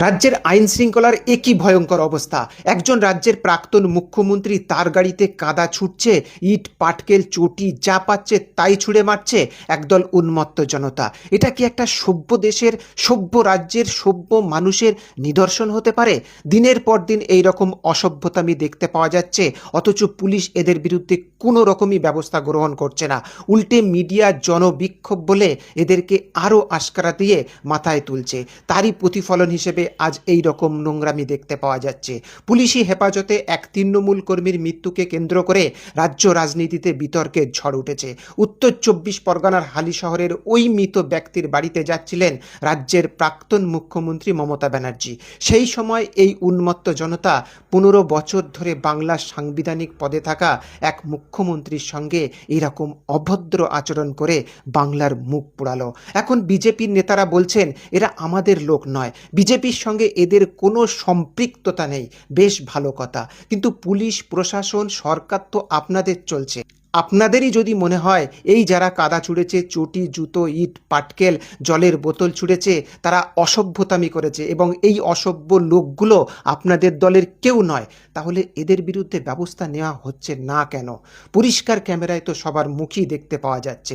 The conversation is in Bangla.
রাজ্যের আইন শৃঙ্খলার একই ভয়ঙ্কর অবস্থা। একজন রাজ্যের প্রাক্তন মুখ্যমন্ত্রী তার গাড়িতে কাদা ছুটছে, ইট পাটকেল চটি যা পাচ্ছে তাই ছুঁড়ে মারছে একদল উন্মত্ত জনতা। এটা কি একটা সভ্য দেশের, সভ্য রাজ্যের, সভ্য মানুষের নিদর্শন হতে পারে? দিনের পর দিন এই রকম অসভ্যতামি দেখতে পাওয়া যাচ্ছে, অথচ পুলিশ এদের বিরুদ্ধে কোনো রকমই ব্যবস্থা গ্রহণ করছে না। উল্টে মিডিয়া জনবিক্ষোভ বলে এদেরকে আরও আশকারা দিয়ে মাথায় তুলছে। তারই প্রতিফলন হিসেবে আজ এই রকম নোংরামি দেখতে পাওয়া যাচ্ছে। পুলিশি হেফাজতে এক তৃণমূল কর্মীর মৃত্যুকে কেন্দ্র করে রাজ্য রাজনীতিতে বিতর্কের ঝড় উঠেছে। উত্তর 24 পরগনার হালি শহরের ওই মৃত ব্যক্তির বাড়িতে যাচ্ছিলেন রাজ্যের প্রাক্তন মুখ্যমন্ত্রী মমতা ব্যানার্জি। সেই সময় এই উন্মত্ত জনতা 15 বছর ধরে বাংলার সাংবিধানিক পদে থাকা এক মুখ্যমন্ত্রীর সঙ্গে এরকম অভদ্র আচরণ করে বাংলার মুখ পোড়ালো। এখন বিজেপির নেতারা বলছেন এরা আমাদের লোক নয়, বিজেপির সঙ্গে এদের কোনো সম্পৃক্ততা নেই। বেশ ভালো কথা, কিন্তু পুলিশ প্রশাসন সরকার তো আপনাদের চলছে। আপনাদেরই যদি মনে হয় এই যারা কাদা ছুঁড়েছে, চটি জুতো ইট পাটকেল জলের বোতল ছুঁড়েছে তারা অসভ্যতামি করেছে এবং এই অসভ্য লোকগুলো আপনাদের দলের কেউ নয়, তাহলে এদের বিরুদ্ধে ব্যবস্থা নেওয়া হচ্ছে না কেন? পরিষ্কার ক্যামেরায় তো সবার মুখই দেখতে পাওয়া যাচ্ছে।